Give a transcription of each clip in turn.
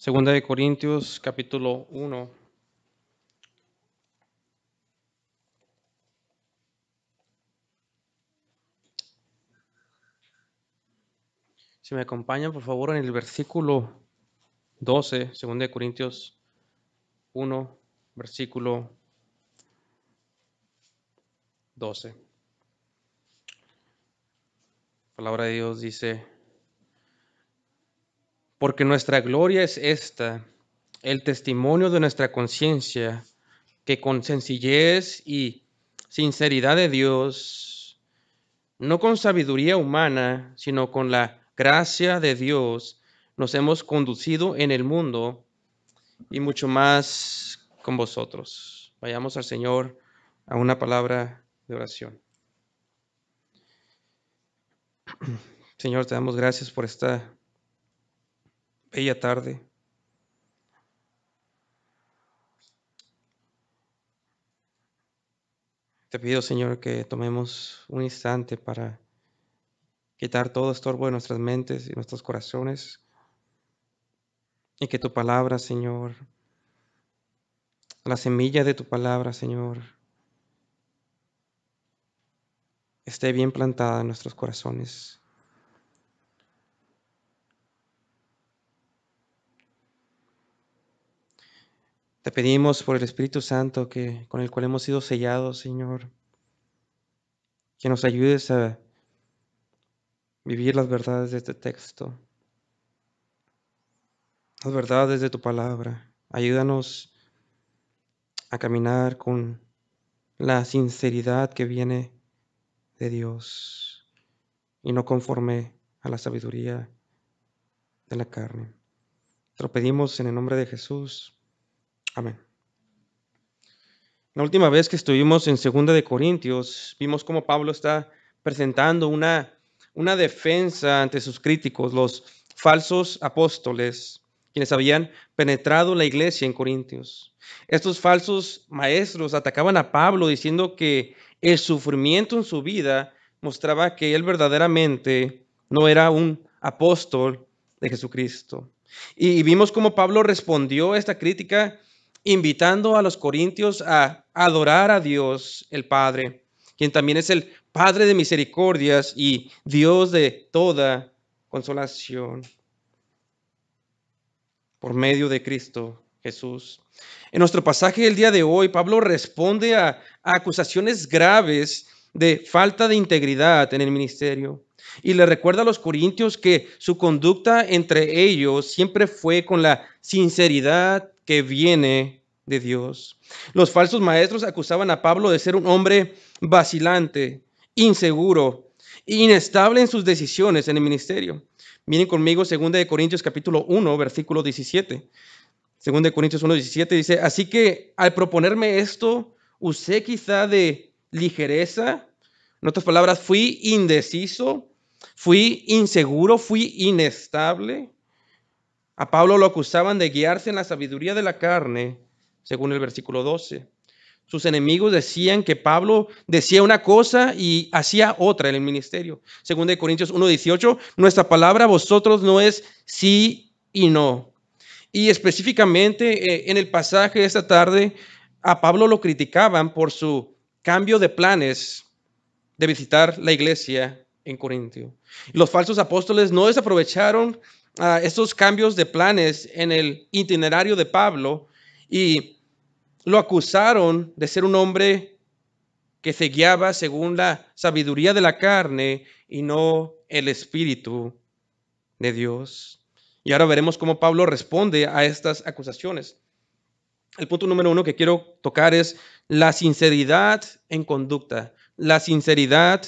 Segunda de Corintios, capítulo 1. Si me acompañan, por favor, en el versículo 12, Segunda de Corintios 1, versículo 12. La palabra de Dios dice: porque nuestra gloria es esta, el testimonio de nuestra conciencia, que con sencillez y sinceridad de Dios, no con sabiduría humana, sino con la gracia de Dios, nos hemos conducido en el mundo, y mucho más con vosotros. Vayamos al Señor a una palabra de oración. Señor, te damos gracias por esta bella tarde. Te pido, Señor, que tomemos un instante para quitar todo estorbo de nuestras mentes y nuestros corazones, y que tu palabra, Señor, la semilla de tu palabra, Señor, esté bien plantada en nuestros corazones. Te pedimos por el Espíritu Santo con el cual hemos sido sellados, Señor, que nos ayudes a vivir las verdades de este texto, las verdades de tu palabra. Ayúdanos a caminar con la sinceridad que viene de Dios y no conforme a la sabiduría de la carne. Te lo pedimos en el nombre de Jesús. Amén. La última vez que estuvimos en 2 de Corintios, vimos cómo Pablo está presentando una defensa ante sus críticos, los falsos apóstoles, quienes habían penetrado la iglesia en Corintios. Estos falsos maestros atacaban a Pablo diciendo que el sufrimiento en su vida mostraba que él verdaderamente no era un apóstol de Jesucristo. Y vimos cómo Pablo respondió a esta crítica invitando a los corintios a adorar a Dios el Padre, quien también es el Padre de misericordias y Dios de toda consolación, por medio de Cristo Jesús. En nuestro pasaje del día de hoy, Pablo responde a acusaciones graves de falta de integridad en el ministerio, y le recuerda a los corintios que su conducta entre ellos siempre fue con la sinceridad que viene de Dios. Los falsos maestros acusaban a Pablo de ser un hombre vacilante, inseguro, inestable en sus decisiones en el ministerio. Miren conmigo 2 de Corintios capítulo 1, versículo 17. 2 de Corintios 1, 17 dice: así que al proponerme esto, usé quizá de ligereza. En otras palabras, fui indeciso, fui inseguro, fui inestable. A Pablo lo acusaban de guiarse en la sabiduría de la carne, según el versículo 12. Sus enemigos decían que Pablo decía una cosa y hacía otra en el ministerio. Según de Corintios 1:18, nuestra palabra a vosotros no es sí y no. Y específicamente en el pasaje de esta tarde, a Pablo lo criticaban por su cambio de planes de visitar la iglesia en Corintio. Los falsos apóstoles no desaprovecharon estos cambios de planes en el itinerario de Pablo y lo acusaron de ser un hombre que se guiaba según la sabiduría de la carne y no el Espíritu de Dios. Y ahora veremos cómo Pablo responde a estas acusaciones. El punto número 1 que quiero tocar es la sinceridad en conducta. La sinceridad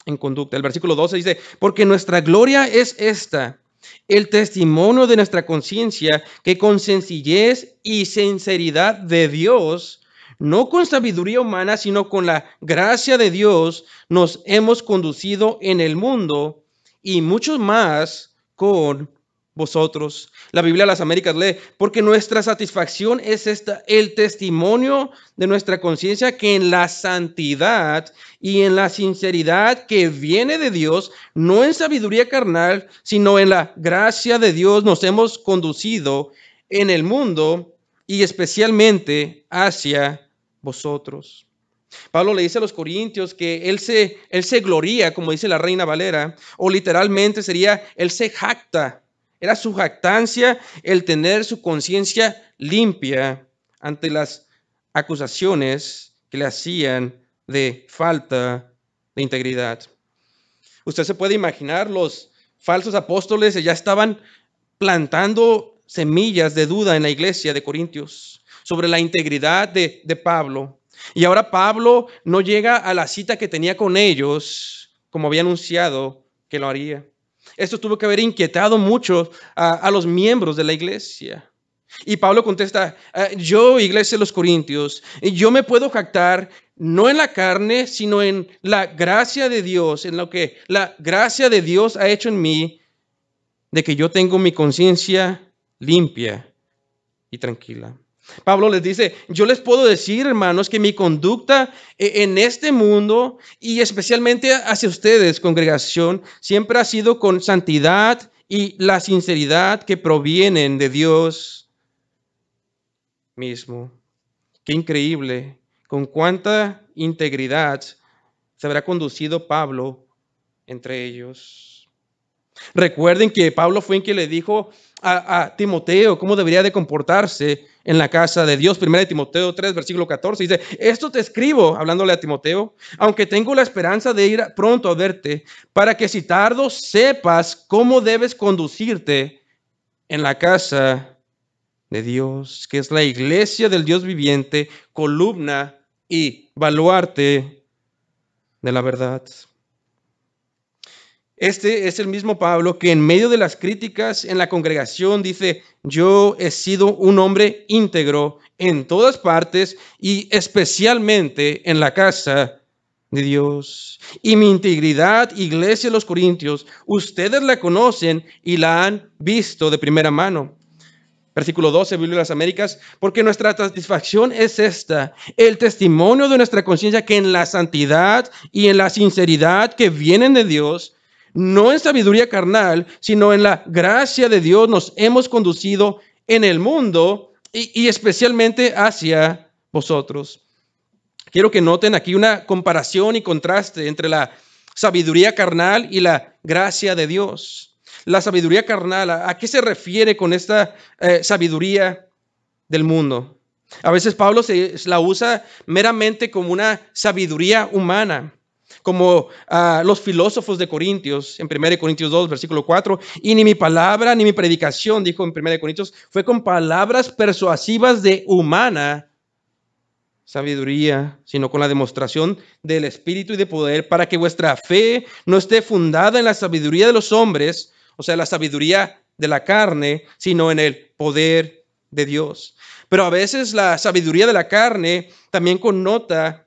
en conducta. El versículo 12 dice: porque nuestra gloria es esta, el testimonio de nuestra conciencia, que con sencillez y sinceridad de Dios, no con sabiduría humana, sino con la gracia de Dios, nos hemos conducido en el mundo, y mucho más con vosotros. La Biblia de las Américas lee, porque nuestra satisfacción es esta, el testimonio de nuestra conciencia que en la santidad y en la sinceridad que viene de Dios, no en sabiduría carnal, sino en la gracia de Dios, nos hemos conducido en el mundo y especialmente hacia vosotros. Pablo le dice a los corintios que él se gloría, como dice la Reina Valera, o literalmente sería, él se jacta. Era su jactancia el tener su conciencia limpia ante las acusaciones que le hacían de falta de integridad. Usted se puede imaginar, los falsos apóstoles ya estaban plantando semillas de duda en la iglesia de Corintios sobre la integridad de Pablo. Y ahora Pablo no llega a la cita que tenía con ellos, como había anunciado que lo haría. Esto tuvo que haber inquietado mucho a los miembros de la iglesia. Y Pablo contesta, yo, iglesia de los Corintios, yo me puedo jactar no en la carne, sino en la gracia de Dios, en lo que la gracia de Dios ha hecho en mí, de que yo tengo mi conciencia limpia y tranquila. Pablo les dice, yo les puedo decir, hermanos, que mi conducta en este mundo y especialmente hacia ustedes, congregación, siempre ha sido con santidad y la sinceridad que provienen de Dios mismo. Qué increíble, con cuánta integridad se habrá conducido Pablo entre ellos. Recuerden que Pablo fue quien le dijo a Timoteo cómo debería de comportarse en la casa de Dios. 1 Timoteo 3, versículo 14, dice, esto te escribo, hablándole a Timoteo, aunque tengo la esperanza de ir pronto a verte, para que si tardo sepas cómo debes conducirte en la casa de Dios, que es la iglesia del Dios viviente, columna y baluarte de la verdad. Este es el mismo Pablo que en medio de las críticas en la congregación dice, yo he sido un hombre íntegro en todas partes y especialmente en la casa de Dios. Y mi integridad, iglesia de los Corintios, ustedes la conocen y la han visto de primera mano. Versículo 12, Biblia de las Américas, porque nuestra satisfacción es esta, el testimonio de nuestra conciencia que en la santidad y en la sinceridad que vienen de Dios, no en sabiduría carnal, sino en la gracia de Dios nos hemos conducido en el mundo y especialmente hacia vosotros. Quiero que noten aquí una comparación y contraste entre la sabiduría carnal y la gracia de Dios. La sabiduría carnal, ¿a qué se refiere con esta sabiduría del mundo? A veces Pablo la usa meramente como una sabiduría humana, como los filósofos de Corintios, en 1 Corintios 2, versículo 4, y ni mi palabra ni mi predicación, dijo en 1 Corintios, fue con palabras persuasivas de humana sabiduría, sino con la demostración del Espíritu y de poder, para que vuestra fe no esté fundada en la sabiduría de los hombres, o sea, la sabiduría de la carne, sino en el poder de Dios. Pero a veces la sabiduría de la carne también connota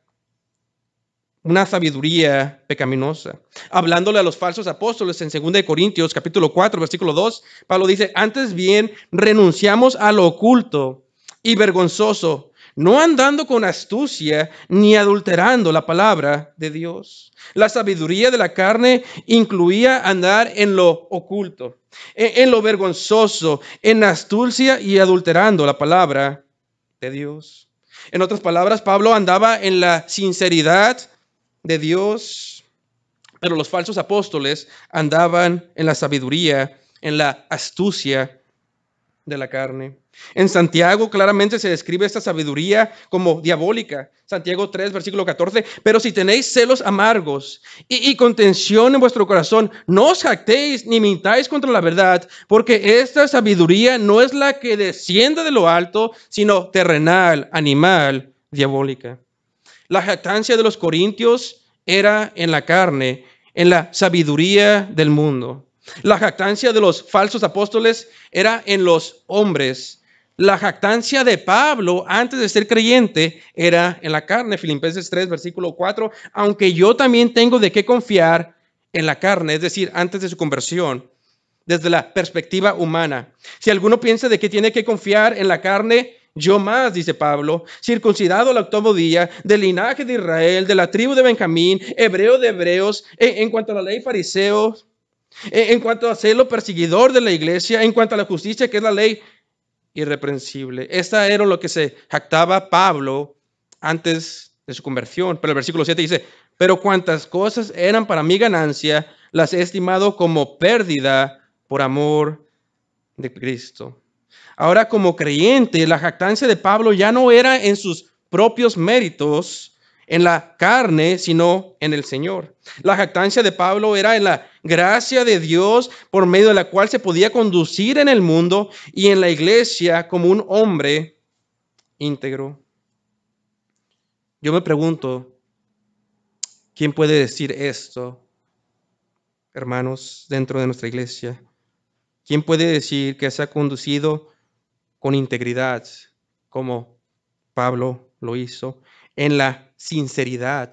una sabiduría pecaminosa. Hablándole a los falsos apóstoles en 2 Corintios capítulo 4, versículo 2, Pablo dice, antes bien renunciamos a lo oculto y vergonzoso, no andando con astucia ni adulterando la palabra de Dios. La sabiduría de la carne incluía andar en lo oculto, en lo vergonzoso, en astucia y adulterando la palabra de Dios. En otras palabras, Pablo andaba en la sinceridad de Dios, pero los falsos apóstoles andaban en la sabiduría, en la astucia de la carne. En Santiago claramente se describe esta sabiduría como diabólica. Santiago 3, versículo 14. Pero si tenéis celos amargos y contención en vuestro corazón, no os jactéis ni mintáis contra la verdad, porque esta sabiduría no es la que desciende de lo alto, sino terrenal, animal, diabólica. La jactancia de los corintios era en la carne, en la sabiduría del mundo. La jactancia de los falsos apóstoles era en los hombres. La jactancia de Pablo antes de ser creyente era en la carne. Filipenses 3, versículo 4. Aunque yo también tengo de qué confiar en la carne, es decir, antes de su conversión, desde la perspectiva humana. Si alguno piensa de que tiene que confiar en la carne, yo más, dice Pablo, circuncidado al octavo día, del linaje de Israel, de la tribu de Benjamín, hebreo de hebreos, en cuanto a la ley fariseo, en cuanto a celo perseguidor de la iglesia, en cuanto a la justicia que es la ley irreprensible. Esta era lo que se jactaba Pablo antes de su conversión. Pero el versículo 7 dice, pero cuantas cosas eran para mi ganancia, las he estimado como pérdida por amor de Cristo. Ahora, como creyente, la jactancia de Pablo ya no era en sus propios méritos, en la carne, sino en el Señor. La jactancia de Pablo era en la gracia de Dios por medio de la cual se podía conducir en el mundo y en la iglesia como un hombre íntegro. Yo me pregunto, ¿quién puede decir esto, hermanos, dentro de nuestra iglesia? ¿Quién puede decir que se ha conducido con integridad como Pablo lo hizo, en la sinceridad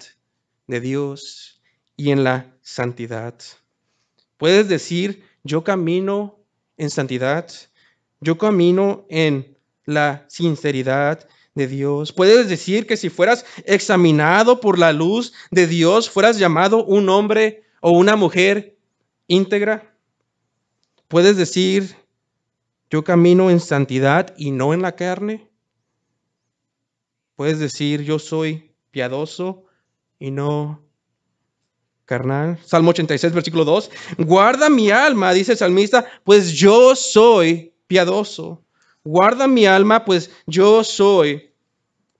de Dios y en la santidad? Puedes decir, yo camino en santidad, yo camino en la sinceridad de Dios. Puedes decir que si fueras examinado por la luz de Dios, fueras llamado un hombre o una mujer íntegra. Puedes decir, yo camino en santidad y no en la carne. Puedes decir, yo soy piadoso y no carnal. Salmo 86, versículo 2. Guarda mi alma, dice el salmista, pues yo soy piadoso. Guarda mi alma, pues yo soy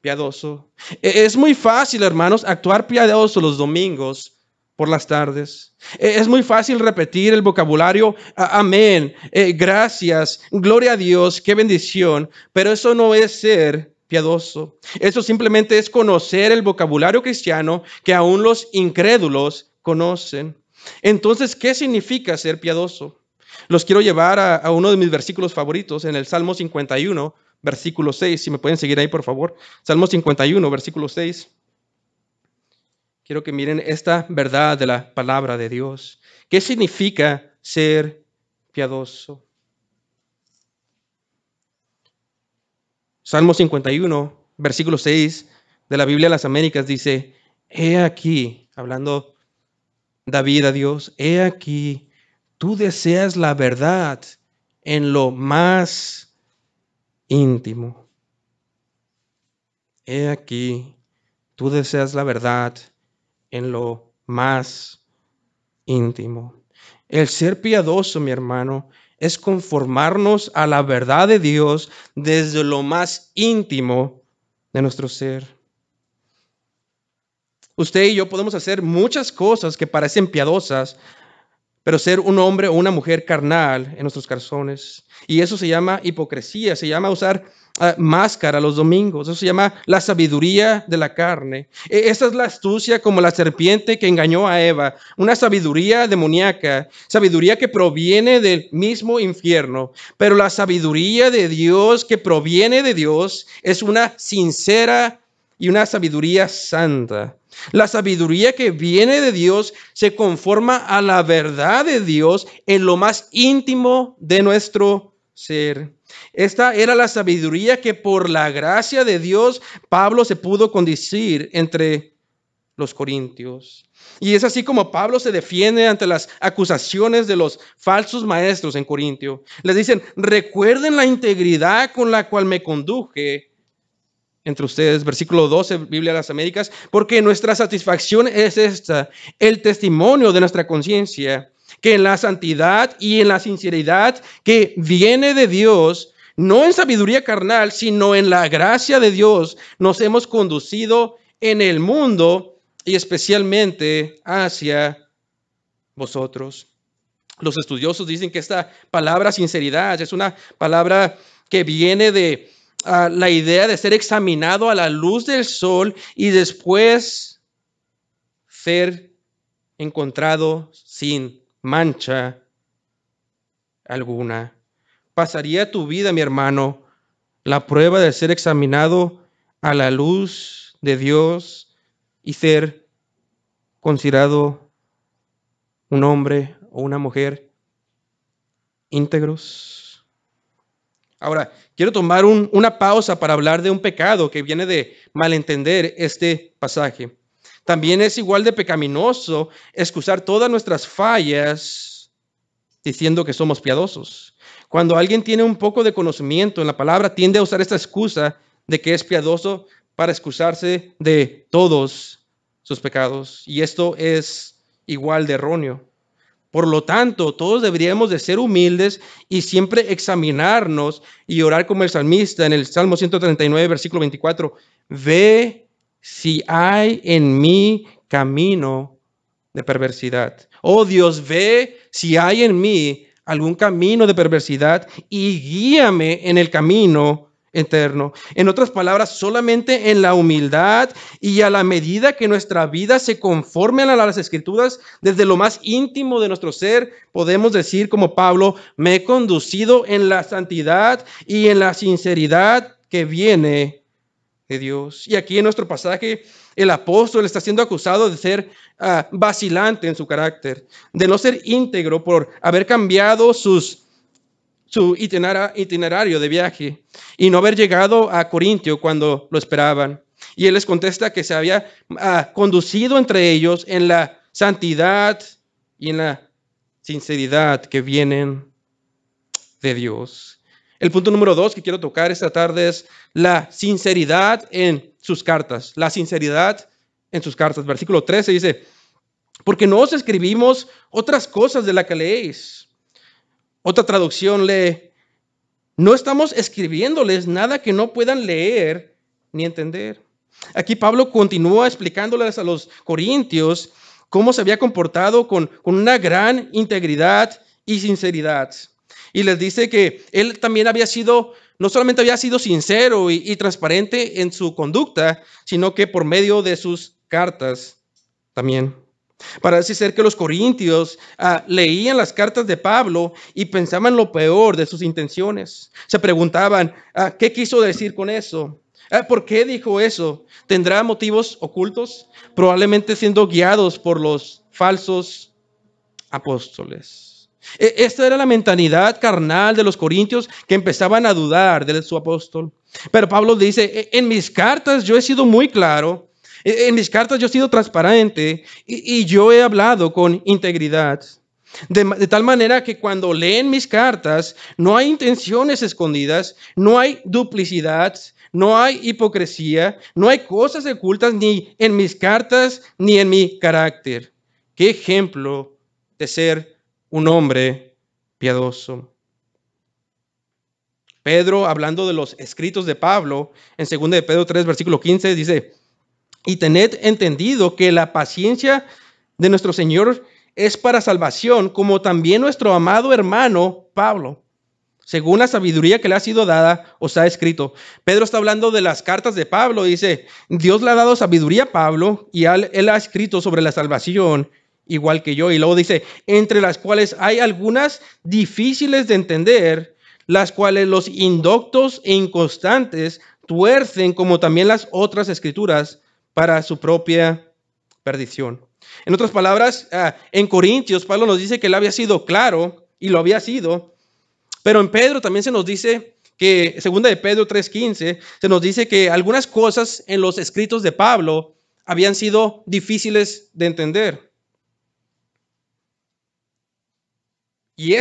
piadoso. Es muy fácil, hermanos, actuar piadoso los domingos por las tardes. Es muy fácil repetir el vocabulario, amén, gracias, gloria a Dios, qué bendición, pero eso no es ser piadoso. Eso simplemente es conocer el vocabulario cristiano que aún los incrédulos conocen. Entonces, ¿qué significa ser piadoso? Los quiero llevar a uno de mis versículos favoritos en el Salmo 51, versículo 6. Si me pueden seguir ahí, por favor. Salmo 51, versículo 6. Quiero que miren esta verdad de la palabra de Dios. ¿Qué significa ser piadoso? Salmo 51, versículo 6 de la Biblia de las Américas dice, he aquí, hablando David a Dios, he aquí, tú deseas la verdad en lo más íntimo. He aquí, tú deseas la verdad en lo más íntimo. El ser piadoso, mi hermano, es conformarnos a la verdad de Dios desde lo más íntimo de nuestro ser. Usted y yo podemos hacer muchas cosas que parecen piadosas, pero ser un hombre o una mujer carnal en nuestros corazones. Y eso se llama hipocresía, se llama usar máscara los domingos, eso se llama la sabiduría de la carne. Esa es la astucia como la serpiente que engañó a Eva, una sabiduría demoníaca, sabiduría que proviene del mismo infierno, pero la sabiduría de Dios que proviene de Dios es una sincera y una sabiduría santa. La sabiduría que viene de Dios se conforma a la verdad de Dios en lo más íntimo de nuestro ser. Esta era la sabiduría que por la gracia de Dios Pablo se pudo conducir entre los corintios. Y es así como Pablo se defiende ante las acusaciones de los falsos maestros en Corintio. Les dicen, recuerden la integridad con la cual me conduje entre ustedes, versículo 12, Biblia de las Américas, porque nuestra satisfacción es esta, el testimonio de nuestra conciencia, que en la santidad y en la sinceridad que viene de Dios, no en sabiduría carnal, sino en la gracia de Dios, nos hemos conducido en el mundo y especialmente hacia vosotros. Los estudiosos dicen que esta palabra sinceridad es una palabra que viene de la idea de ser examinado a la luz del sol y después ser encontrado sin mancha alguna. ¿Pasaría tu vida, mi hermano, la prueba de ser examinado a la luz de Dios y ser considerado un hombre o una mujer íntegros. Ahora, quiero tomar una pausa para hablar de un pecado que viene de malentender este pasaje. También es igual de pecaminoso excusar todas nuestras fallas diciendo que somos piadosos. Cuando alguien tiene un poco de conocimiento en la palabra, tiende a usar esta excusa de que es piadoso para excusarse de todos sus pecados. Y esto es igual de erróneo. Por lo tanto, todos deberíamos de ser humildes y siempre examinarnos y orar como el salmista en el Salmo 139, versículo 24. Ve si hay en mí camino de perversidad. Oh Dios, ve si hay en mí algún camino de perversidad y guíame en el camino eterno. En otras palabras, solamente en la humildad y a la medida que nuestra vida se conforme a las Escrituras, desde lo más íntimo de nuestro ser, podemos decir como Pablo, me he conducido en la santidad y en la sinceridad que viene de Dios. Y aquí en nuestro pasaje, el apóstol está siendo acusado de ser vacilante en su carácter, de no ser íntegro por haber cambiado su itinerario de viaje y no haber llegado a Corintio cuando lo esperaban. Y él les contesta que se había conducido entre ellos en la santidad y en la sinceridad que vienen de Dios. El punto número 2 que quiero tocar esta tarde es la sinceridad en sus cartas. La sinceridad en sus cartas. Versículo 13 dice, porque no os escribimos otras cosas de las que leéis. Otra traducción lee, no estamos escribiéndoles nada que no puedan leer ni entender. Aquí Pablo continúa explicándoles a los corintios cómo se había comportado con una gran integridad y sinceridad. Y les dice que él también no solamente había sido sincero y transparente en su conducta, sino que por medio de sus cartas también. Parece ser que los corintios leían las cartas de Pablo y pensaban lo peor de sus intenciones. Se preguntaban, ¿qué quiso decir con eso? ¿Por qué dijo eso? ¿Tendrá motivos ocultos? Probablemente siendo guiados por los falsos apóstoles. Esta era la mentalidad carnal de los corintios que empezaban a dudar de su apóstol. Pero Pablo dice, en mis cartas yo he sido muy claro. En mis cartas yo he sido transparente y yo he hablado con integridad. De tal manera que cuando leen mis cartas no hay intenciones escondidas, no hay duplicidad, no hay hipocresía, no hay cosas ocultas ni en mis cartas ni en mi carácter. Qué ejemplo de ser un hombre piadoso. Pedro, hablando de los escritos de Pablo, en 2 de Pedro 3, versículo 15, dice, y tened entendido que la paciencia de nuestro Señor es para salvación, como también nuestro amado hermano Pablo, según la sabiduría que le ha sido dada, os ha escrito. Pedro está hablando de las cartas de Pablo, dice, Dios le ha dado sabiduría a Pablo y él ha escrito sobre la salvación, igual que yo. Y luego dice, entre las cuales hay algunas difíciles de entender, las cuales los indoctos e inconstantes tuercen, como también las otras escrituras, para su propia perdición. En otras palabras, en Corintios, Pablo nos dice que él había sido claro y lo había sido, pero en Pedro también se nos dice que, 2 de Pedro 3:15, se nos dice que algunas cosas en los escritos de Pablo habían sido difíciles de entender. Y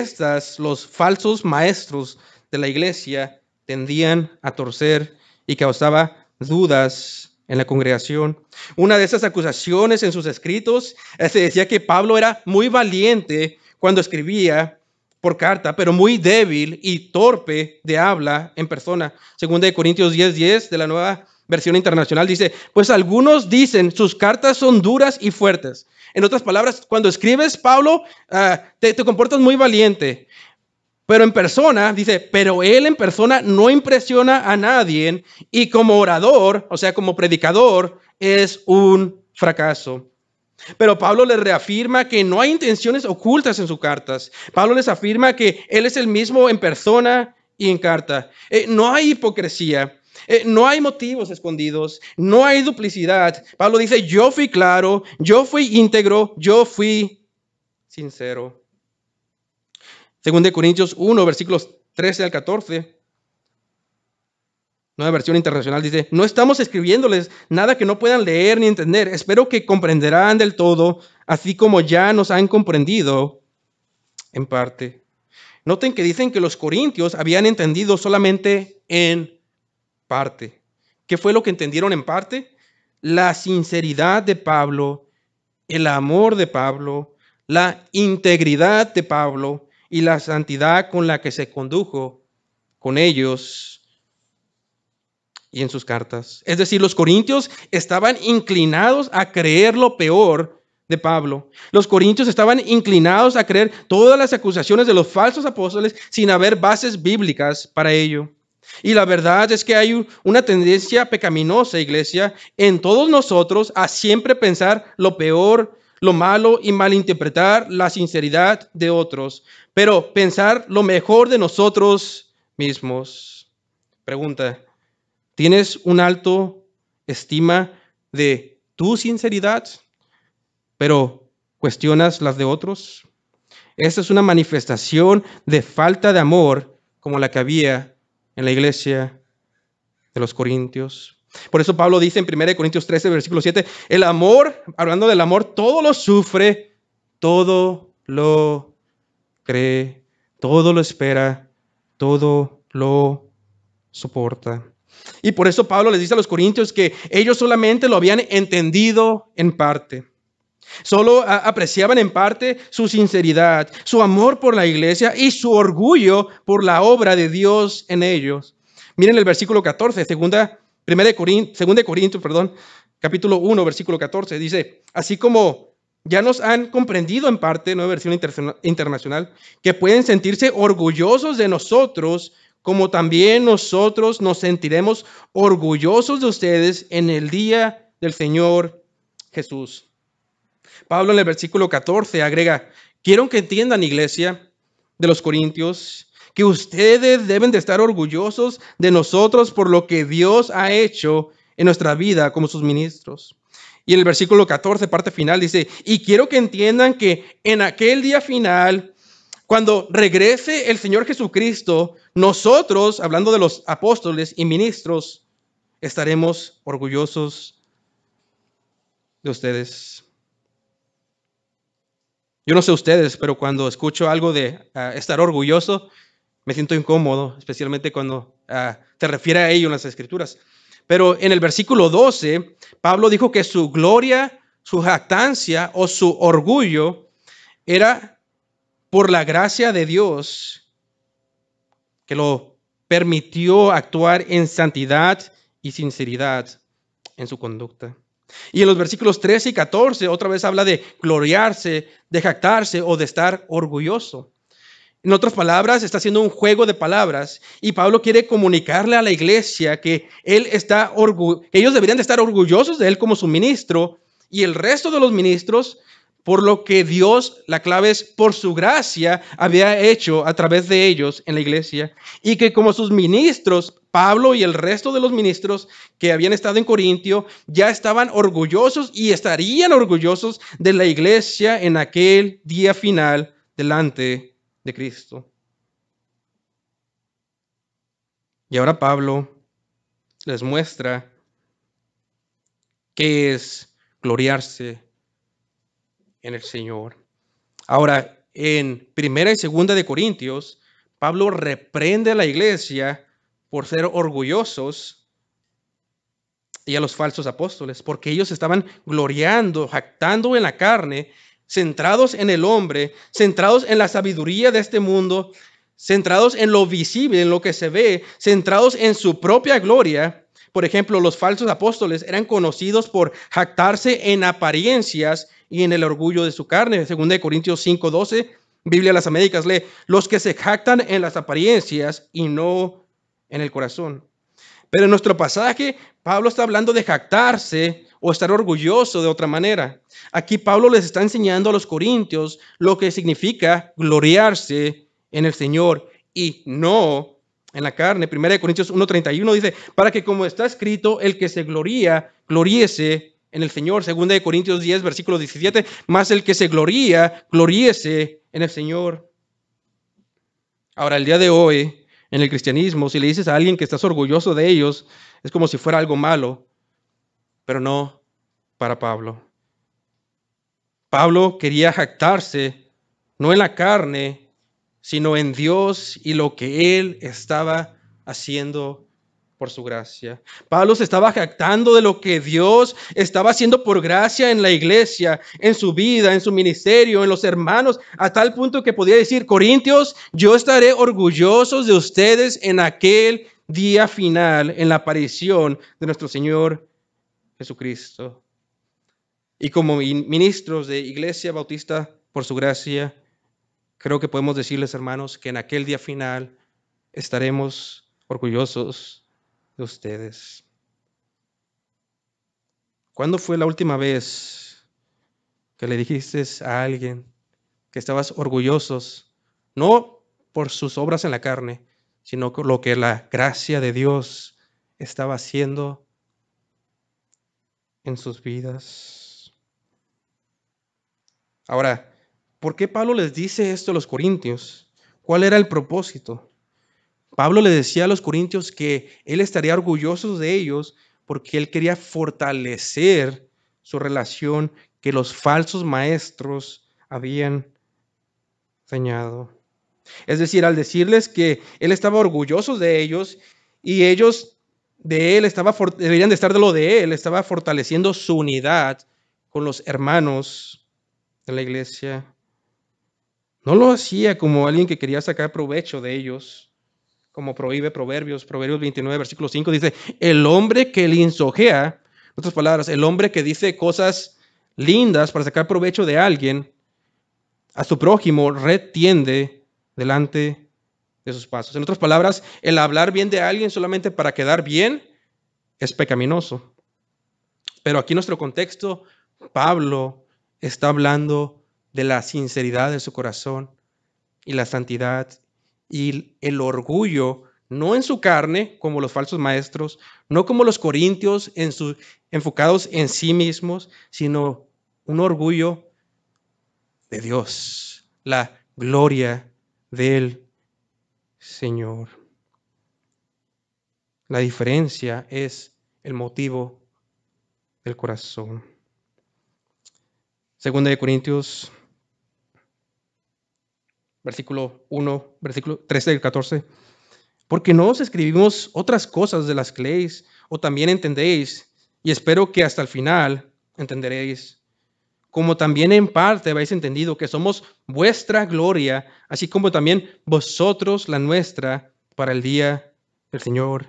los falsos maestros de la iglesia tendían a torcer y causaba dudas en la congregación. Una de esas acusaciones en sus escritos se decía que Pablo era muy valiente cuando escribía por carta, pero muy débil y torpe de habla en persona. 2 Corintios 10:10 de la Nueva Versión Internacional dice, pues algunos dicen, sus cartas son duras y fuertes. En otras palabras, cuando escribes, Pablo, te comportas muy valiente. Pero en persona, dice, pero él en persona no impresiona a nadie y como orador, o sea, como predicador, es un fracaso. Pero Pablo les reafirma que no hay intenciones ocultas en sus cartas. Pablo les afirma que él es el mismo en persona y en carta. No hay hipocresía. No hay motivos escondidos. No hay duplicidad. Pablo dice, yo fui claro, yo fui íntegro, yo fui sincero. Según de Corintios 1, versículos 13 al 14. Nueva versión internacional dice: no estamos escribiéndoles nada que no puedan leer ni entender. Espero que comprenderán del todo, así como ya nos han comprendido en parte. Noten que dicen que los corintios habían entendido solamente en parte. ¿Qué fue lo que entendieron en parte? La sinceridad de Pablo, el amor de Pablo, la integridad de Pablo y la santidad con la que se condujo con ellos y en sus cartas. Es decir, los corintios estaban inclinados a creer lo peor de Pablo. Los corintios estaban inclinados a creer todas las acusaciones de los falsos apóstoles sin haber bases bíblicas para ello. Y la verdad es que hay una tendencia pecaminosa, iglesia, en todos nosotros a siempre pensar lo peor, lo malo y malinterpretar la sinceridad de otros, pero pensar lo mejor de nosotros mismos. Pregunta: ¿tienes un alto estima de tu sinceridad, pero cuestionas las de otros? Esta es una manifestación de falta de amor como la que había en la iglesia de los corintios. Por eso Pablo dice en 1 Corintios 13, versículo 7, el amor, hablando del amor, todo lo sufre, todo lo cree, todo lo espera, todo lo soporta. Y por eso Pablo les dice a los corintios que ellos solamente lo habían entendido en parte. Solo apreciaban en parte su sinceridad, su amor por la iglesia y su orgullo por la obra de Dios en ellos. Miren el versículo 14, 2 Corintios, capítulo 1, versículo 14. Dice: así como ya nos han comprendido en parte, Nueva versión internacional, que pueden sentirse orgullosos de nosotros, como también nosotros nos sentiremos orgullosos de ustedes en el día del Señor Jesús. Pablo en el versículo 14 agrega: quiero que entiendan, iglesia de los corintios, que ustedes deben de estar orgullosos de nosotros por lo que Dios ha hecho en nuestra vida como sus ministros. Y en el versículo 14, parte final, dice: y quiero que entiendan que en aquel día final, cuando regrese el Señor Jesucristo, nosotros, hablando de los apóstoles y ministros, estaremos orgullosos de ustedes. Yo no sé ustedes, pero cuando escucho algo de estar orgulloso, me siento incómodo, especialmente cuando te refiere a ello en las Escrituras. Pero en el versículo 12, Pablo dijo que su gloria, su jactancia o su orgullo era por la gracia de Dios que lo permitió actuar en santidad y sinceridad en su conducta. Y en los versículos 13 y 14 otra vez habla de gloriarse, de jactarse o de estar orgulloso. En otras palabras, está haciendo un juego de palabras y Pablo quiere comunicarle a la iglesia que ellos deberían de estar orgullosos de él como su ministro y el resto de los ministros por lo que Dios, la clave es por su gracia, había hecho a través de ellos en la iglesia, y que como sus ministros, Pablo y el resto de los ministros que habían estado en Corintio ya estaban orgullosos y estarían orgullosos de la iglesia en aquel día final delante de Cristo. Y ahora Pablo les muestra qué es gloriarse en el Señor. Ahora, en 1 y 2 de Corintios, Pablo reprende a la iglesia por ser orgullosos y a los falsos apóstoles, porque ellos estaban gloriando, jactando en la carne, centrados en el hombre, centrados en la sabiduría de este mundo, centrados en lo visible, en lo que se ve, centrados en su propia gloria. Por ejemplo, los falsos apóstoles eran conocidos por jactarse en apariencias y en el orgullo de su carne. Según de Corintios 5:12, Biblia de las Américas lee: los que se jactan en las apariencias y no en el corazón. Pero en nuestro pasaje, Pablo está hablando de jactarse o estar orgulloso de otra manera. Aquí Pablo les está enseñando a los corintios lo que significa gloriarse en el Señor y no en la carne. 1 Corintios 1:31 dice: para que como está escrito, el que se gloría, gloríese en el Señor. 2 Corintios 10, versículo 17, más el que se gloría, gloríese en el Señor. Ahora, el día de hoy, en el cristianismo, si le dices a alguien que estás orgulloso de ellos, es como si fuera algo malo, pero no para Pablo. Pablo quería jactarse, no en la carne, sino en Dios y lo que él estaba haciendo por su gracia. Pablo se estaba jactando de lo que Dios estaba haciendo por gracia en la iglesia, en su vida, en su ministerio, en los hermanos, a tal punto que podía decir: Corintios, yo estaré orgulloso de ustedes en aquel día final, en la aparición de nuestro Señor Jesucristo. Y como ministros de Iglesia Bautista, por su gracia, creo que podemos decirles, hermanos, que en aquel día final estaremos orgullosos de ustedes. ¿Cuándo fue la última vez que le dijiste a alguien que estabas orgullosos, no por sus obras en la carne, sino por lo que la gracia de Dios estaba haciendo en sus vidas? Ahora, ¿por qué Pablo les dice esto a los corintios? ¿Cuál era el propósito? Pablo le decía a los corintios que él estaría orgulloso de ellos porque él quería fortalecer su relación que los falsos maestros habían dañado. Es decir, al decirles que él estaba orgulloso de ellos y ellos de él deberían de estar de lo de él, estaba fortaleciendo su unidad con los hermanos de la iglesia. No lo hacía como alguien que quería sacar provecho de ellos, como prohíbe Proverbios 29, versículo 5, dice: el hombre que lisonjea, en otras palabras, el hombre que dice cosas lindas para sacar provecho de alguien, a su prójimo retiende delante de sus pasos. En otras palabras, el hablar bien de alguien solamente para quedar bien es pecaminoso. Pero aquí en nuestro contexto, Pablo está hablando de la sinceridad de su corazón y la santidad y el orgullo, no en su carne, como los falsos maestros, no como los corintios enfocados en sí mismos, sino un orgullo de Dios, la gloria del Señor. La diferencia es el motivo del corazón. Segunda de Corintios, versículo 1, versículo 13 y 14. Porque no os escribimos otras cosas de las que leéis o también entendéis, y espero que hasta el final entenderéis, como también en parte habéis entendido que somos vuestra gloria, así como también vosotros la nuestra para el día del Señor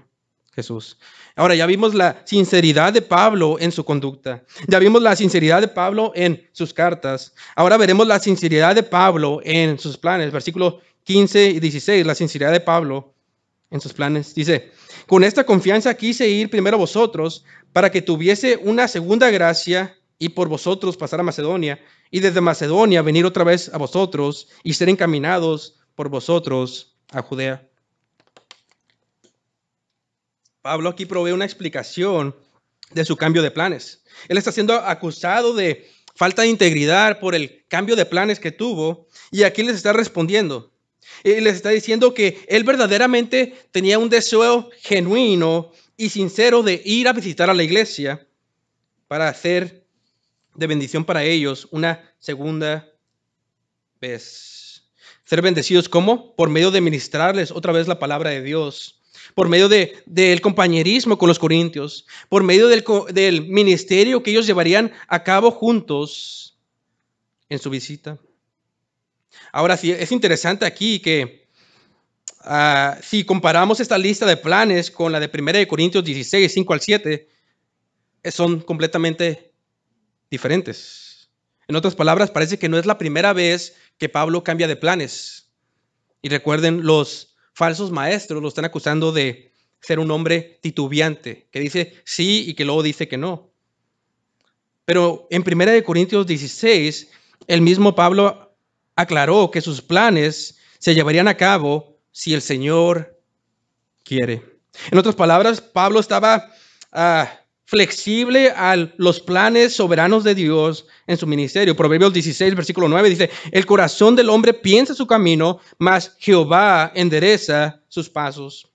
Jesús. Ahora ya vimos la sinceridad de Pablo en su conducta. Ya vimos la sinceridad de Pablo en sus cartas. Ahora veremos la sinceridad de Pablo en sus planes. Versículos 15 y 16, la sinceridad de Pablo en sus planes. Dice: con esta confianza quise ir primero a vosotros para que tuviese una segunda gracia y por vosotros pasar a Macedonia y desde Macedonia venir otra vez a vosotros y ser encaminados por vosotros a Judea. Pablo aquí provee una explicación de su cambio de planes. Él está siendo acusado de falta de integridad por el cambio de planes que tuvo y aquí les está respondiendo. Él les está diciendo que él verdaderamente tenía un deseo genuino y sincero de ir a visitar a la iglesia para hacer de bendición para ellos una segunda vez. Ser bendecidos, ¿cómo? Por medio de ministrarles otra vez la palabra de Dios, por medio del compañerismo con los corintios, por medio del ministerio que ellos llevarían a cabo juntos en su visita. Ahora sí, es interesante aquí que si comparamos esta lista de planes con la de 1 Corintios 16, 5 al 7, son completamente diferentes. En otras palabras, parece que no es la primera vez que Pablo cambia de planes. Y recuerden, los falsos maestros lo están acusando de ser un hombre titubeante, que dice sí y que luego dice que no. Pero en 1 Corintios 16, el mismo Pablo aclaró que sus planes se llevarían a cabo si el Señor quiere. En otras palabras, Pablo estaba flexible a los planes soberanos de Dios en su ministerio. Proverbios 16, versículo 9 dice, el corazón del hombre piensa su camino, mas Jehová endereza sus pasos.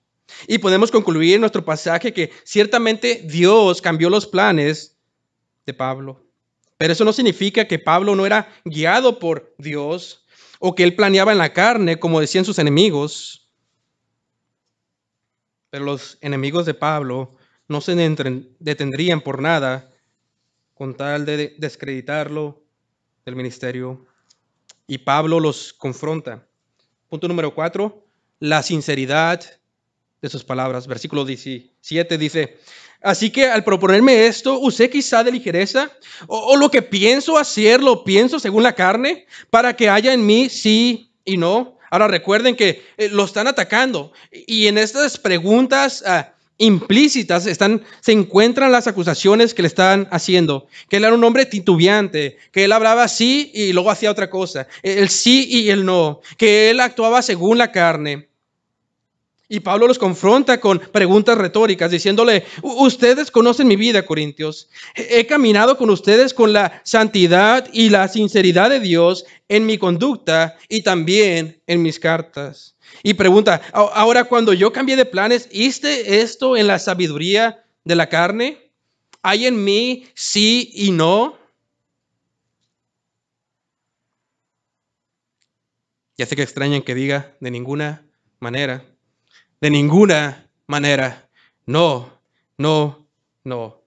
Y podemos concluir en nuestro pasaje que ciertamente Dios cambió los planes de Pablo. Pero eso no significa que Pablo no era guiado por Dios o que él planeaba en la carne, como decían sus enemigos. Pero los enemigos de Pablo no se detendrían por nada con tal de descreditarlo del ministerio. Y Pablo los confronta. Punto número 4, la sinceridad de sus palabras. Versículo 17 dice, así que al proponerme esto, usé quizá de ligereza, o lo que pienso hacer, lo pienso según la carne, para que haya en mí sí y no. Ahora recuerden que lo están atacando, y en estas preguntas implícitas se encuentran las acusaciones que le están haciendo, que él era un hombre titubeante, que él hablaba sí y luego hacía otra cosa, el sí y el no, que él actuaba según la carne. Y Pablo los confronta con preguntas retóricas, diciéndole, ustedes conocen mi vida, Corintios. He caminado con ustedes con la santidad y la sinceridad de Dios en mi conducta y también en mis cartas. Y pregunta, ahora cuando yo cambié de planes, ¿hice esto en la sabiduría de la carne? ¿Hay en mí sí y no? Ya sé que extrañan que diga de ninguna manera. De ninguna manera. No, no, no.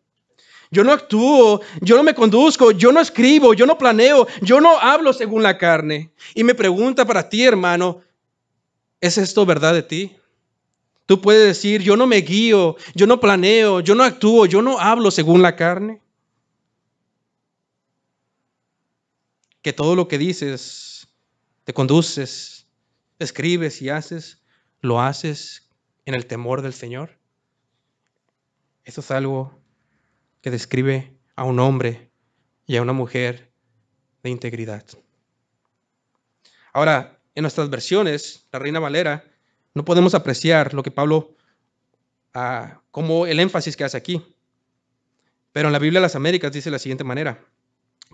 Yo no actúo, yo no me conduzco, yo no escribo, yo no planeo, yo no hablo según la carne. Y me pregunta para ti, hermano, ¿es esto verdad de ti? Tú puedes decir, yo no me guío, yo no planeo, yo no actúo, yo no hablo según la carne. Que todo lo que dices, te conduces, escribes y haces, lo haces en el temor del Señor. Eso es algo que describe a un hombre y a una mujer de integridad. Ahora, en nuestras versiones, la Reina Valera, no podemos apreciar lo que Pablo, como el énfasis que hace aquí. Pero en la Biblia de las Américas dice de la siguiente manera.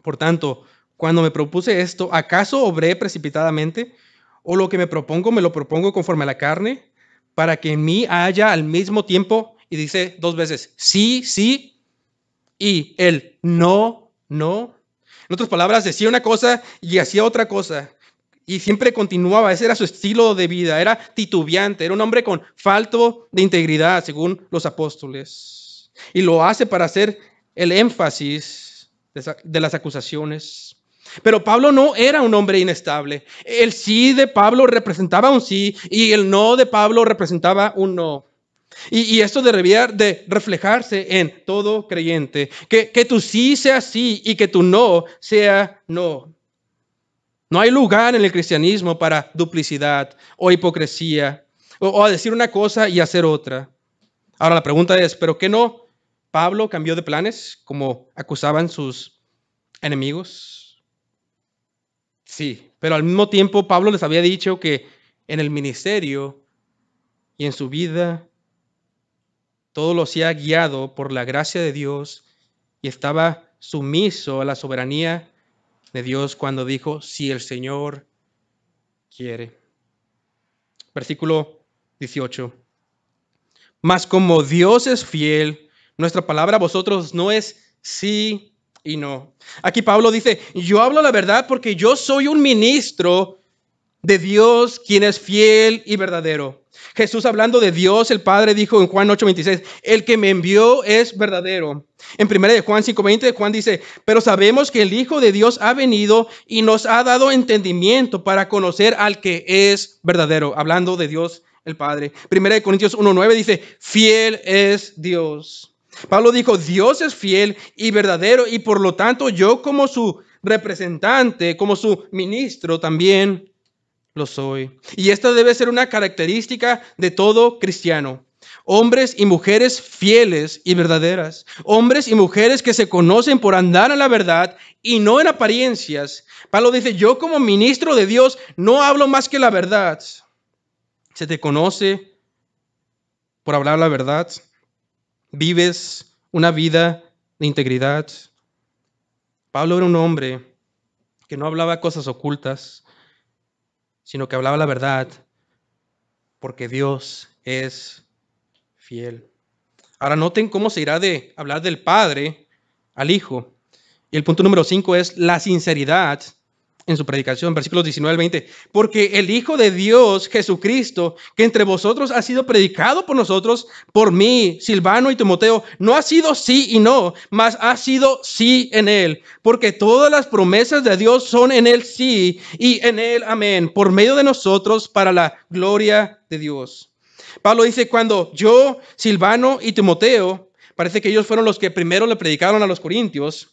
Por tanto, cuando me propuse esto, ¿acaso obré precipitadamente? ¿O lo que me lo propongo conforme a la carne? Para que en mí haya al mismo tiempo, y dice 2 veces, sí, sí, y el no, no. En otras palabras, decía una cosa y hacía otra cosa. Y siempre continuaba, ese era su estilo de vida, era titubeante, era un hombre con falto de integridad, según los apóstoles. Y lo hace para hacer el énfasis de las acusaciones. Pero Pablo no era un hombre inestable. El sí de Pablo representaba un sí y el no de Pablo representaba un no. Y esto debería de reflejarse en todo creyente. Que tu sí sea sí y que tu no sea no. No hay lugar en el cristianismo para duplicidad o hipocresía o a decir una cosa y hacer otra. Ahora la pregunta es, ¿pero qué no? ¿Pablo cambió de planes como acusaban sus enemigos? Sí, pero al mismo tiempo Pablo les había dicho que en el ministerio y en su vida todo lo hacía guiado por la gracia de Dios y estaba sumiso a la soberanía de Dios cuando dijo, si el Señor quiere. Versículo 18. Mas como Dios es fiel, nuestra palabra a vosotros no es sí y no. Aquí Pablo dice, yo hablo la verdad porque yo soy un ministro de Dios, quien es fiel y verdadero. Jesús, hablando de Dios, el Padre, dijo en Juan 8:26, el que me envió es verdadero. En 1 de Juan 5:20, Juan dice, pero sabemos que el Hijo de Dios ha venido y nos ha dado entendimiento para conocer al que es verdadero. Hablando de Dios, el Padre. 1 de Corintios 1:9 dice, fiel es Dios. Pablo dijo, Dios es fiel y verdadero y por lo tanto yo como su representante, como su ministro también lo soy. Y esta debe ser una característica de todo cristiano. Hombres y mujeres fieles y verdaderas. Hombres y mujeres que se conocen por andar en la verdad y no en apariencias. Pablo dice, yo como ministro de Dios no hablo más que la verdad. Se te conoce por hablar la verdad. Vives una vida de integridad. Pablo era un hombre que no hablaba cosas ocultas, sino que hablaba la verdad, porque Dios es fiel. Ahora noten cómo se irá de hablar del Padre al Hijo. Y el punto número 5 es la sinceridad en su predicación, versículos 19 al 20. Porque el Hijo de Dios, Jesucristo, que entre vosotros ha sido predicado por nosotros, por mí, Silvano y Timoteo, no ha sido sí y no, mas ha sido sí en él. Porque todas las promesas de Dios son en él sí y en él amén, por medio de nosotros para la gloria de Dios. Pablo dice, cuando yo, Silvano y Timoteo, parece que ellos fueron los que primero le predicaron a los corintios.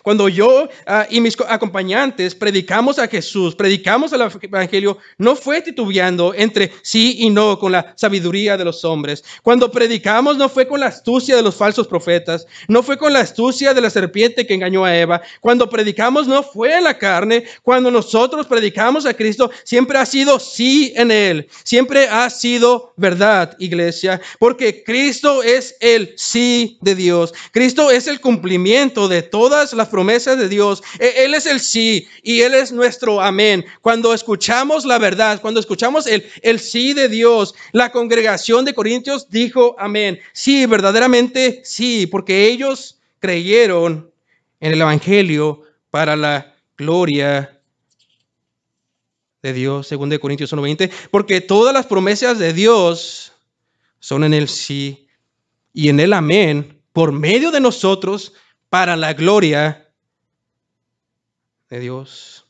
Cuando yo y mis acompañantes predicamos a Jesús, predicamos el Evangelio, no fue titubeando entre sí y no con la sabiduría de los hombres. Cuando predicamos no fue con la astucia de los falsos profetas, no fue con la astucia de la serpiente que engañó a Eva. Cuando predicamos no fue en la carne. Cuando nosotros predicamos a Cristo, siempre ha sido sí en Él. Siempre ha sido verdad, iglesia, porque Cristo es el sí de Dios. Cristo es el cumplimiento de todas las promesas de Dios. Él es el sí y Él es nuestro amén. Cuando escuchamos la verdad, cuando escuchamos el sí de Dios, la congregación de Corintios dijo amén. Sí, verdaderamente sí, porque ellos creyeron en el Evangelio para la gloria de Dios, según de Corintios 1:20, porque todas las promesas de Dios son en el sí y en el amén, por medio de nosotros, para la gloria de Dios.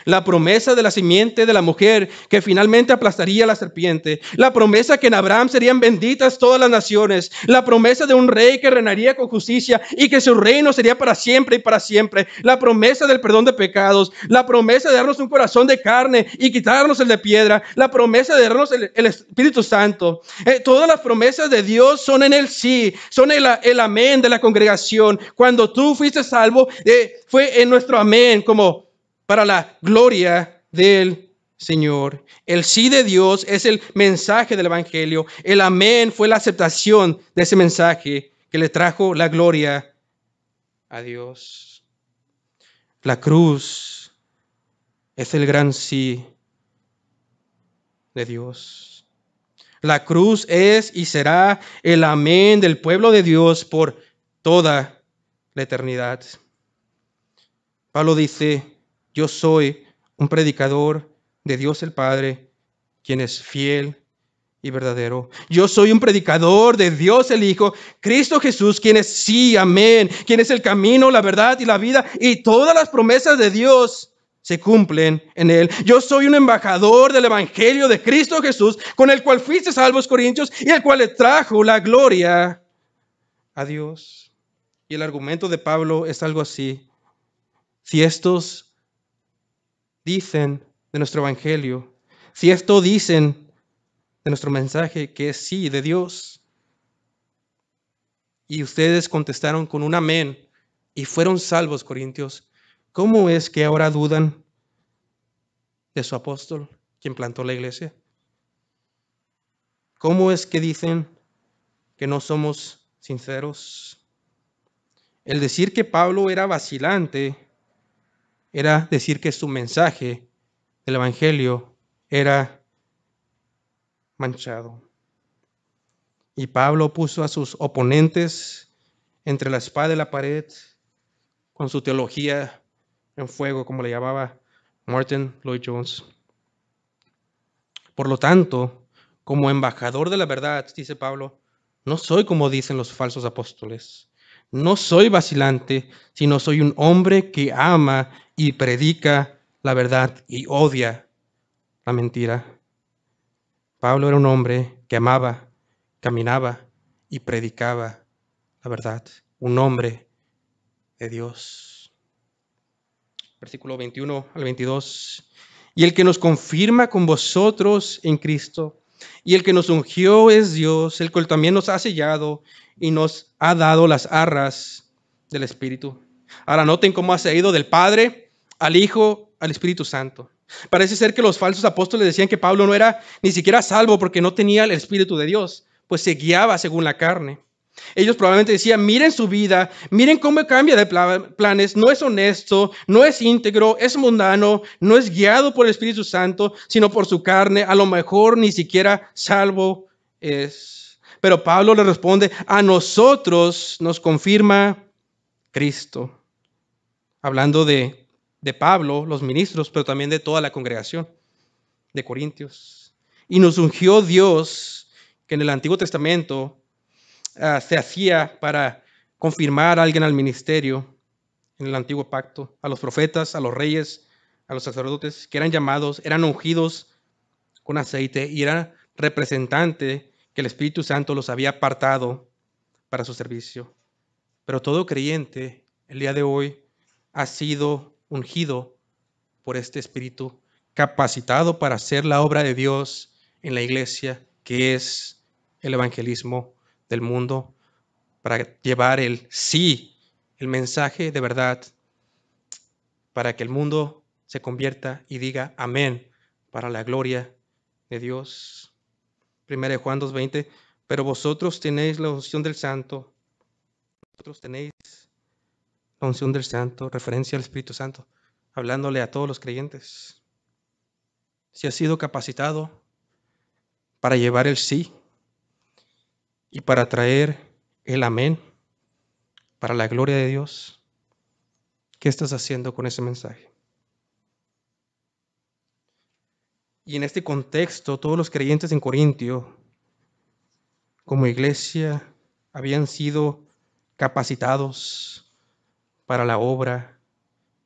La promesa de la simiente de la mujer que finalmente aplastaría a la serpiente. La promesa que en Abraham serían benditas todas las naciones. La promesa de un rey que reinaría con justicia y que su reino sería para siempre y para siempre. La promesa del perdón de pecados. La promesa de darnos un corazón de carne y quitarnos el de piedra. La promesa de darnos el Espíritu Santo. Todas las promesas de Dios son en el sí. Son el amén de la congregación. Cuando tú fuiste salvo, fue en nuestro amén como para la gloria del Señor. El sí de Dios es el mensaje del Evangelio. El amén fue la aceptación de ese mensaje que le trajo la gloria a Dios. La cruz es el gran sí de Dios. La cruz es y será el amén del pueblo de Dios por toda la eternidad. Pablo dice, yo soy un predicador de Dios el Padre, quien es fiel y verdadero. Yo soy un predicador de Dios el Hijo, Cristo Jesús, quien es sí, amén, quien es el camino, la verdad y la vida, y todas las promesas de Dios se cumplen en Él. Yo soy un embajador del Evangelio de Cristo Jesús, con el cual fuiste salvos, Corintios, y el cual le trajo la gloria a Dios. Y el argumento de Pablo es algo así. Si estos dicen de nuestro evangelio, si esto dicen de nuestro mensaje que es sí de Dios, y ustedes contestaron con un amén y fueron salvos, Corintios, ¿cómo es que ahora dudan de su apóstol, quien plantó la iglesia? ¿Cómo es que dicen que no somos sinceros? El decir que Pablo era vacilante era decir que su mensaje del evangelio era manchado. Y Pablo puso a sus oponentes entre la espada y la pared con su teología en fuego, como le llamaba Martin Lloyd-Jones. Por lo tanto, como embajador de la verdad, dice Pablo, no soy como dicen los falsos apóstoles. No soy vacilante, sino soy un hombre que ama y predica la verdad y odia la mentira. Pablo era un hombre que amaba, caminaba y predicaba la verdad. Un hombre de Dios. Versículo 21 al 22. Y el que nos confirma con vosotros en Cristo, y el que nos ungió es Dios, el cual también nos ha sellado y nos ha dado las arras del Espíritu. Ahora noten cómo se ha ido del Padre al Hijo al Espíritu Santo. Parece ser que los falsos apóstoles decían que Pablo no era ni siquiera salvo porque no tenía el Espíritu de Dios, pues se guiaba según la carne. Ellos probablemente decían, miren su vida, miren cómo cambia de planes, no es honesto, no es íntegro, es mundano, no es guiado por el Espíritu Santo, sino por su carne, a lo mejor ni siquiera salvo es. Pero Pablo le responde, a nosotros nos confirma Cristo. Hablando de Pablo, los ministros, pero también de toda la congregación de Corintios. Y nos ungió Dios, que en el Antiguo Testamento se hacía para confirmar a alguien al ministerio en el antiguo pacto, a los profetas, a los reyes, a los sacerdotes, que eran llamados, eran ungidos con aceite y eran representante que el Espíritu Santo los había apartado para su servicio. Pero todo creyente el día de hoy ha sido ungido por este Espíritu, capacitado para hacer la obra de Dios en la iglesia, que es el evangelismo del mundo, para llevar el mensaje de verdad, para que el mundo se convierta y diga amén para la gloria de Dios. 1 Juan 2:20, pero vosotros tenéis la unción del Santo, vosotros tenéis la unción del Santo, referencia al Espíritu Santo, hablándole a todos los creyentes. Si has sido capacitado para llevar el sí y para traer el amén para la gloria de Dios, ¿qué estás haciendo con ese mensaje? Y en este contexto, todos los creyentes en Corintio, como iglesia, habían sido capacitados para la obra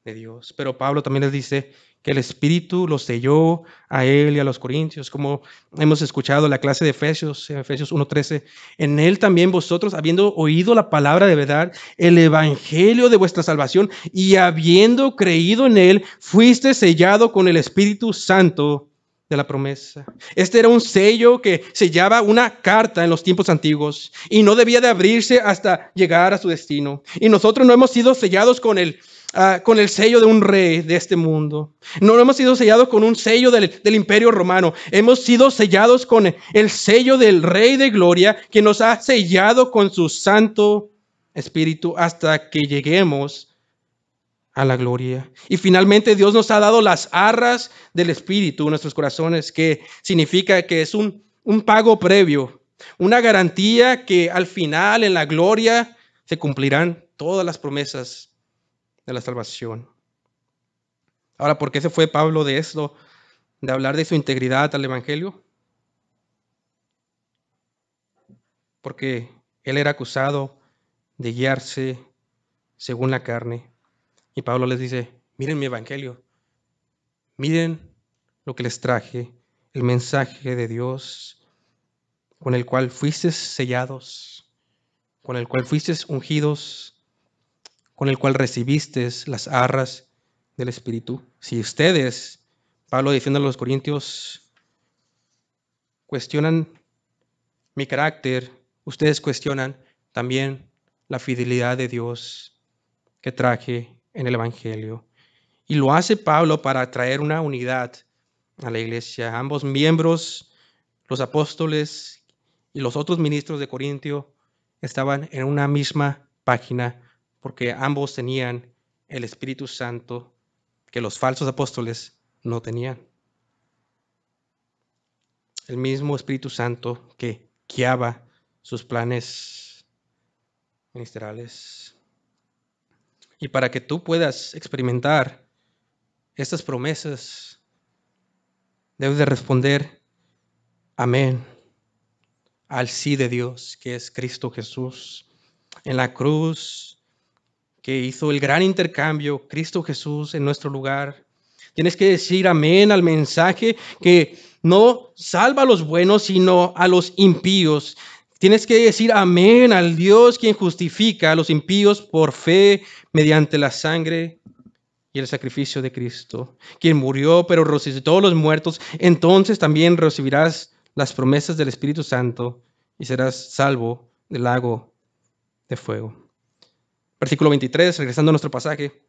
de Dios. Pero Pablo también les dice que el Espíritu los selló a él y a los corintios, como hemos escuchado en la clase de Efesios 1:13. En él también vosotros, habiendo oído la palabra de verdad, el evangelio de vuestra salvación, y habiendo creído en él, fuiste sellado con el Espíritu Santo de la promesa. Este era un sello que sellaba una carta en los tiempos antiguos y no debía de abrirse hasta llegar a su destino. Y nosotros no hemos sido sellados con el sello de un rey de este mundo. No hemos sido sellados con un sello del Imperio Romano. Hemos sido sellados con el sello del Rey de Gloria, que nos ha sellado con su Santo Espíritu hasta que lleguemos a la gloria. Y finalmente Dios nos ha dado las arras del Espíritu en nuestros corazones, que significa que es un pago previo, una garantía que al final en la gloria se cumplirán todas las promesas de la salvación. Ahora, ¿por qué se fue Pablo de esto, de hablar de su integridad al Evangelio? Porque él era acusado de guiarse según la carne. Y Pablo les dice, miren mi Evangelio, miren lo que les traje, el mensaje de Dios, con el cual fuisteis sellados, con el cual fuisteis ungidos, con el cual recibisteis las arras del Espíritu. Si ustedes, Pablo diciendo a los corintios, cuestionan mi carácter, ustedes cuestionan también la fidelidad de Dios que traje en el Evangelio. Y lo hace Pablo para traer una unidad a la iglesia. Ambos miembros, los apóstoles y los otros ministros de Corintio, estaban en una misma página porque ambos tenían el Espíritu Santo que los falsos apóstoles no tenían. El mismo Espíritu Santo que guiaba sus planes ministeriales. Y para que tú puedas experimentar estas promesas, debes de responder amén al sí de Dios, que es Cristo Jesús. En la cruz, que hizo el gran intercambio, Cristo Jesús en nuestro lugar. Tienes que decir amén al mensaje que no salva a los buenos, sino a los impíos. Tienes que decir amén al Dios quien justifica a los impíos por fe mediante la sangre y el sacrificio de Cristo, quien murió pero resucitó a los muertos. Entonces también recibirás las promesas del Espíritu Santo y serás salvo del lago de fuego. Versículo 23, regresando a nuestro pasaje.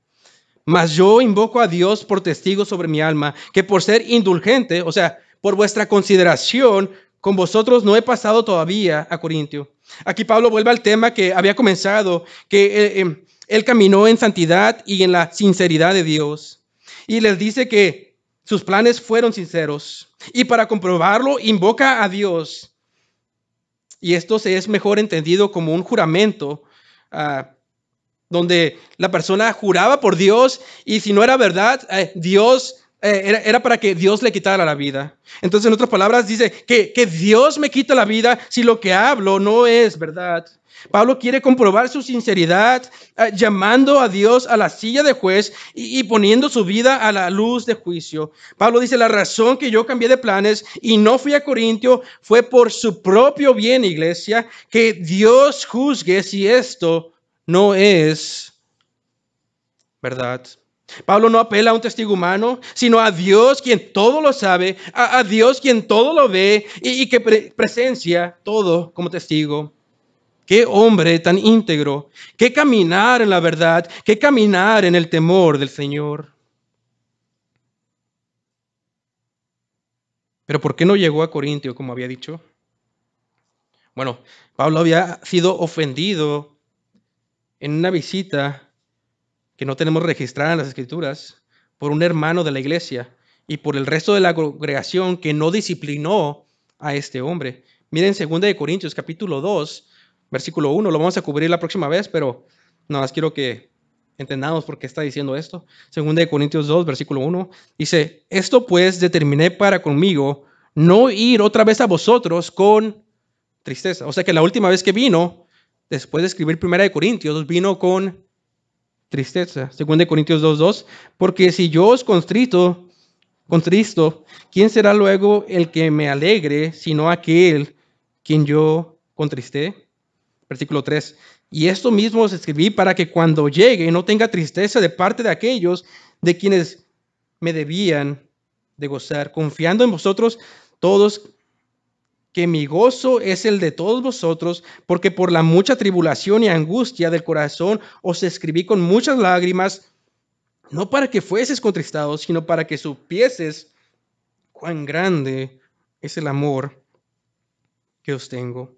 Mas yo invoco a Dios por testigo sobre mi alma, que por ser indulgente, o sea, por vuestra consideración, con vosotros no he pasado todavía a Corintio. Aquí Pablo vuelve al tema que había comenzado, que él caminó en santidad y en la sinceridad de Dios. Y les dice que sus planes fueron sinceros. Y para comprobarlo, invoca a Dios. Y esto se es mejor entendido como un juramento, donde la persona juraba por Dios y si no era verdad, era para que Dios le quitara la vida. Entonces, en otras palabras, dice que Dios me quita la vida si lo que hablo no es verdad. Pablo quiere comprobar su sinceridad, llamando a Dios a la silla de juez y poniendo su vida a la luz de juicio. Pablo dice, la razón que yo cambié de planes y no fui a Corintio fue por su propio bien, iglesia, que Dios juzgue si esto no es verdad. Pablo no apela a un testigo humano, sino a Dios quien todo lo sabe, a Dios quien todo lo ve y que presencia todo como testigo. Qué hombre tan íntegro, qué caminar en la verdad, qué caminar en el temor del Señor. Pero ¿por qué no llegó a Corintio, como había dicho? Bueno, Pablo había sido ofendido en una visita que no tenemos registrada en las Escrituras por un hermano de la iglesia y por el resto de la congregación que no disciplinó a este hombre. Miren 2 Corintios capítulo 2, versículo 1, lo vamos a cubrir la próxima vez, pero nada más quiero que entendamos por qué está diciendo esto. 2 Corintios 2, versículo 1, dice, esto pues determiné para conmigo no ir otra vez a vosotros con tristeza. O sea que la última vez que vino, después de escribir 1 Corintios, vino con tristeza. 2 Corintios 2:2, porque si yo os contristo, ¿quién será luego el que me alegre, sino aquel quien yo contristé? Versículo 3, y esto mismo os escribí para que cuando llegue no tenga tristeza de parte de aquellos de quienes me debían de gozar, confiando en vosotros todos, que mi gozo es el de todos vosotros, porque por la mucha tribulación y angustia del corazón os escribí con muchas lágrimas, no para que fueses contristados, sino para que supieses cuán grande es el amor que os tengo.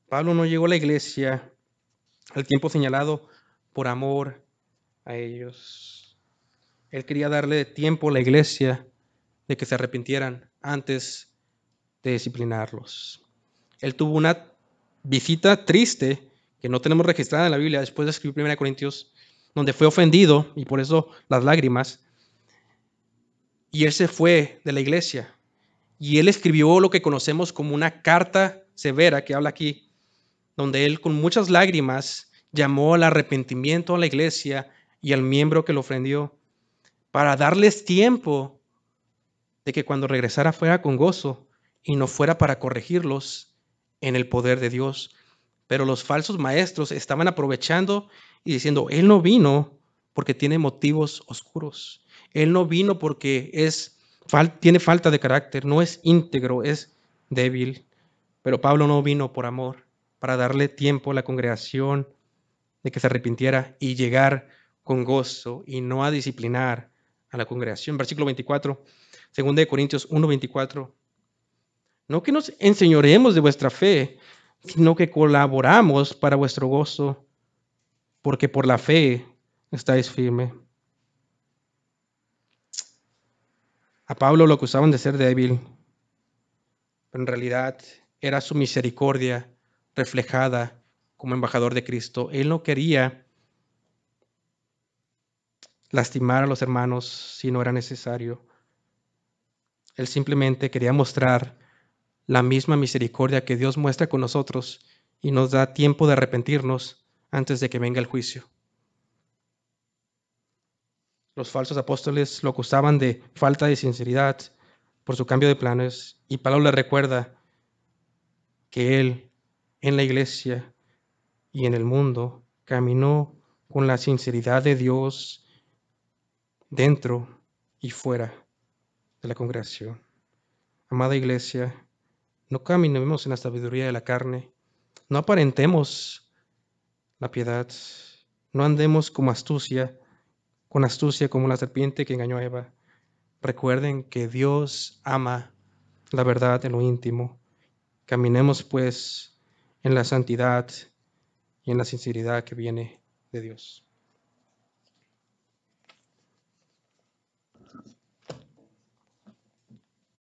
Pablo no llegó a la iglesia al tiempo señalado por amor a ellos. Él quería darle tiempo a la iglesia de que se arrepintieran antes de disciplinarlos. Él tuvo una visita triste que no tenemos registrada en la Biblia después de escribir 1 Corintios, donde fue ofendido y por eso las lágrimas. Y él se fue de la iglesia y él escribió lo que conocemos como una carta severa que habla aquí, donde él con muchas lágrimas llamó al arrepentimiento a la iglesia y al miembro que lo ofendió para darles tiempo de que cuando regresara fuera con gozo y no fuera para corregirlos en el poder de Dios. Pero los falsos maestros estaban aprovechando y diciendo, él no vino porque tiene motivos oscuros. Él no vino porque tiene falta de carácter, no es íntegro, es débil. Pero Pablo no vino por amor, para darle tiempo a la congregación de que se arrepintiera y llegar con gozo y no a disciplinar a la congregación. Versículo 24, 2 Corintios 1:24. No que nos enseñoremos de vuestra fe, sino que colaboramos para vuestro gozo, porque por la fe estáis firme. A Pablo lo acusaban de ser débil, pero en realidad era su misericordia reflejada como embajador de Cristo. Él no quería lastimar a los hermanos si no era necesario. Él simplemente quería mostrar la misma misericordia que Dios muestra con nosotros y nos da tiempo de arrepentirnos antes de que venga el juicio. Los falsos apóstoles lo acusaban de falta de sinceridad por su cambio de planes y Pablo le recuerda que él en la iglesia y en el mundo caminó con la sinceridad de Dios dentro y fuera de la congregación. Amada iglesia, no caminemos en la sabiduría de la carne, no aparentemos la piedad, no andemos con astucia como la serpiente que engañó a Eva. Recuerden que Dios ama la verdad en lo íntimo. Caminemos pues en la santidad y en la sinceridad que viene de Dios.